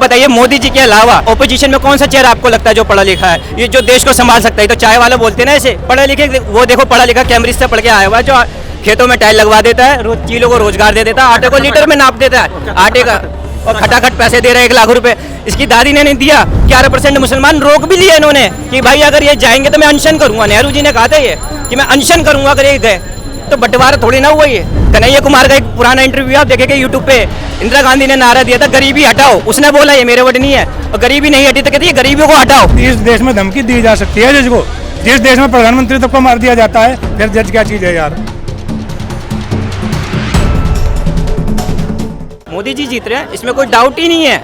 बताइए, मोदी जी के अलावा ओपोजिशन में कौन सा चेहरा आपको लगता है जो पढ़ा लिखा है, ये जो देश को संभाल सकता है? तो चाय वाला बोलते हैं ना ऐसे पढ़े लिखे, वो देखो पढ़ा लिखा कैम्ब्रिज से पढ़ के आया हुआ है, जो खेतों में टाइल लगवा देता है, रोज चीलों को रोजगार दे देता है, आटे को लीटर में नाप देता है आटे का, और खटाखट पैसे दे रहे हैं 1 लाख रुपए। इसकी दादी ने नहीं दिया। 11% मुसलमान रोक भी लिए इन्होंने कि भाई अगर ये जाएंगे तो मैं अनशन करूंगा। नेहरू जी ने कहा था ये कि मैं अनशन करूंगा अगर ये गए। तो बंटवारा थोड़ी ना हुआ ये। कन्हैया कुमार का एक पुराना इंटरव्यू आप देखेंगे यूट्यूब पे, इंदिरा गांधी ने नारा दिया था गरीबी हटाओ, उसने बोला ये मेरे वर्ड नहीं है, और गरीबी नहीं हटी तो कहती है गरीबियों को हटाओ। इस देश में धमकी दी जा सकती है जज को, जिस देश में प्रधानमंत्री तक को मार दिया जाता है, फिर जज क्या चीज है यार। मोदी जी जीत रहे हैं, इसमें कोई डाउट ही नहीं है।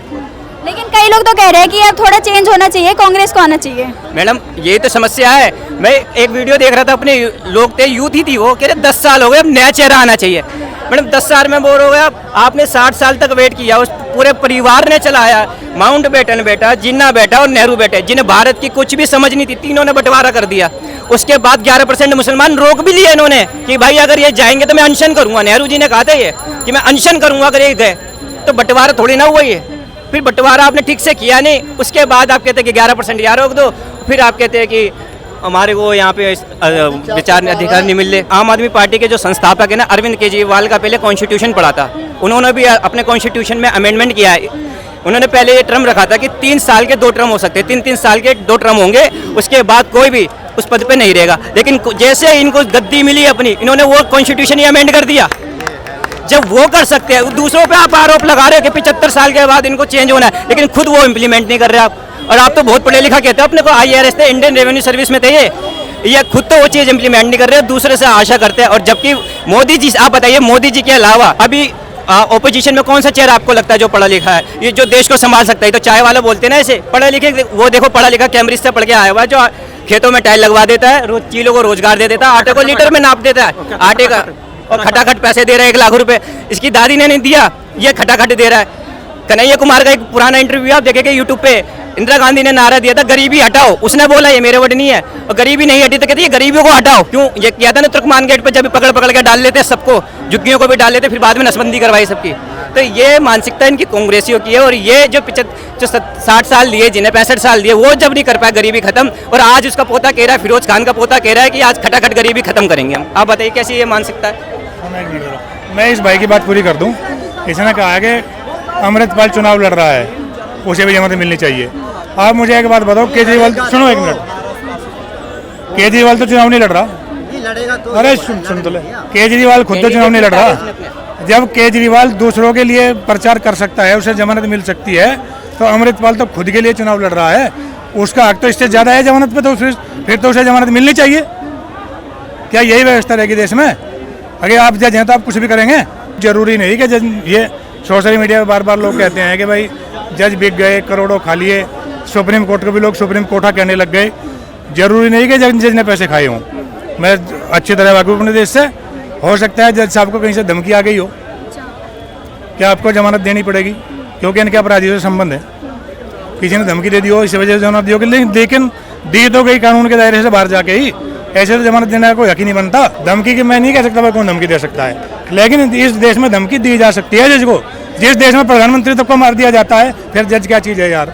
लेकिन कई लोग तो कह रहे हैं कि अब थोड़ा चेंज होना चाहिए, कांग्रेस को आना चाहिए। मैडम ये तो समस्या है। मैं एक वीडियो देख रहा था, अपने लोग थे, यूथ ही थी, वो कह रहे 10 साल हो गए, अब नया चेहरा आना चाहिए। मैडम 10 साल में बोर हो गया, आपने 60 साल तक वेट किया, उस पूरे परिवार ने चलाया, माउंट बेटन बेटा, जिन्ना बेटा और नेहरू बेटे, जिन्हें भारत की कुछ भी समझ नहीं थी, तीनों ने बंटवारा कर दिया। उसके बाद 11% मुसलमान रोक भी लिए इन्होंने कि भाई अगर ये जाएंगे तो मैं अनशन करूंगा। नेहरू जी ने कहा था ये कि मैं अनशन करूंगा अगर ये गए। तो बंटवारा थोड़ी ना हुआ ये। फिर बंटवारा आपने ठीक से किया नहीं, उसके बाद आप कहते हैं कि 11% यहाँ रोक दो, फिर आप कहते हैं कि हमारे को यहाँ पे विचार अधिकार नहीं मिल रहे। आम आदमी पार्टी के जो संस्थापक है ना, अरविंद केजरीवाल का पहले कॉन्स्टिट्यूशन पढ़ा था, उन्होंने भी अपने कॉन्स्टिट्यूशन में अमेंडमेंट किया है। उन्होंने पहले ये टर्म रखा था कि 3 साल के 2 टर्म हो सकते हैं, 3-3 साल के 2 टर्म होंगे, उसके बाद कोई भी उस पद पे नहीं रहेगा। लेकिन जैसे इनको गद्दी मिली अपनी, इन्होंने वो कॉन्स्टिट्यूशन ही अमेंड कर दिया। जब वो कर सकते हैं, दूसरों पे आप आरोप लगा रहे हो कि 75 साल के बाद इनको चेंज होना है, लेकिन खुद वो इम्प्लीमेंट नहीं कर रहे आप। और आप तो बहुत पढ़े लिखा कहते हो, अपने को IRS थे, इंडियन रेवेन्यू सर्विस में थे, ये खुद तो वो चीज़ इम्प्लीमेंट नहीं कर रहे, दूसरे से आशा करते हैं। और जबकि मोदी जी, आप बताइए, मोदी जी के अलावा अभी ओपोजिशन में कौन सा चेहरा आपको लगता है जो पढ़ा लिखा है, ये जो देश को संभाल सकता है? तो चाय वाला बोलते हैं ना ऐसे पढ़े लिखे, वो देखो पढ़ा लिखा कैम्ब्रिज से पढ़ के आया हुआ है, जो खेतों में टाइल लगवा देता है, रोज चीलों को रोजगार दे देता है, आटे को लीटर में नाप देता है आटे का, और खटाखट पैसे दे रहे हैं 1 लाख रुपए। इसकी दादी ने नहीं दिया, ये खटाखट दे रहा है। कन्हैया कुमार का एक पुराना इंटरव्यू आप देखेंगे यूट्यूब पे, इंदिरा गांधी ने नारा दिया था गरीबी हटाओ, उसने बोला ये मेरे वर्ड नहीं है, और गरीबी नहीं हटी तो कहती है गरीबियों को हटाओ। क्यों ये किया था ना तुर्कमान गेट पे, जब पकड़ के डाल लेते सबको, झुग्गियों को भी डाल लेते, फिर बाद में नसबंदी करवाई सबकी। तो ये मानसिकता इनकी कांग्रेसियों की है। और ये जो 60 साल दिए, जिन्हें 65 साल दिए, वो जब नहीं कर पाया गरीबी खत्म, और आज उसका पोता कह रहा है, फिरोज खान का पोता कह रहा है कि आज खटाखट गरीबी खत्म करेंगे हम। आप बताइए कैसी ये मानसिकता है? मैं इस भाई की बात पूरी कर दूं। इसने कहा है कि अमृतपाल चुनाव लड़ रहा है, उसे भी जमानत मिलनी चाहिए। आप मुझे एक बात बताओ, केजरीवाल, सुनो 1 मिनट, केजरीवाल तो चुनाव नहीं लड़ रहा। अरे सुन तो ले, केजरीवाल खुद तो चुनाव नहीं लड़ रहा। जब केजरीवाल दूसरों के लिए प्रचार कर सकता है, उसे जमानत मिल सकती है, तो अमृतपाल तो खुद के लिए चुनाव लड़ रहा है, उसका हक तो इससे ज्यादा है जमानत पे, तो फिर तो उसे जमानत मिलनी चाहिए। क्या यही व्यवस्था रहेगी देश में? अगर आप जज हैं तो आप कुछ भी करेंगे? जरूरी नहीं कि जज, ये सोशल मीडिया पे बार बार लोग कहते हैं कि भाई जज बिक गए, करोड़ों खा लिए, सुप्रीम कोर्ट को भी लोग सुप्रीम कोर्टा कहने लग गए। जरूरी नहीं कि जज ने पैसे खाए हों। मैं अच्छी तरह वाकिफ अपने देश से, हो सकता है जज साहब को कहीं से धमकी आ गई हो, क्या आपको जमानत देनी पड़ेगी क्योंकि इनके अपराधियों से संबंध है, किसी ने धमकी दे दी हो, इस वजह से जमानत दी होगी। लेकिन दी तो गई कानून के दायरे से बाहर जाके ही, ऐसे तो जमानत देने का कोई हक ही नहीं बनता। धमकी की मैं नहीं कह सकता भाई कौन धमकी दे सकता है, लेकिन इस देश में धमकी दी जा सकती है जज को, जिस देश में प्रधानमंत्री तक को मार दिया जाता है, फिर जज क्या चीज़ है यार।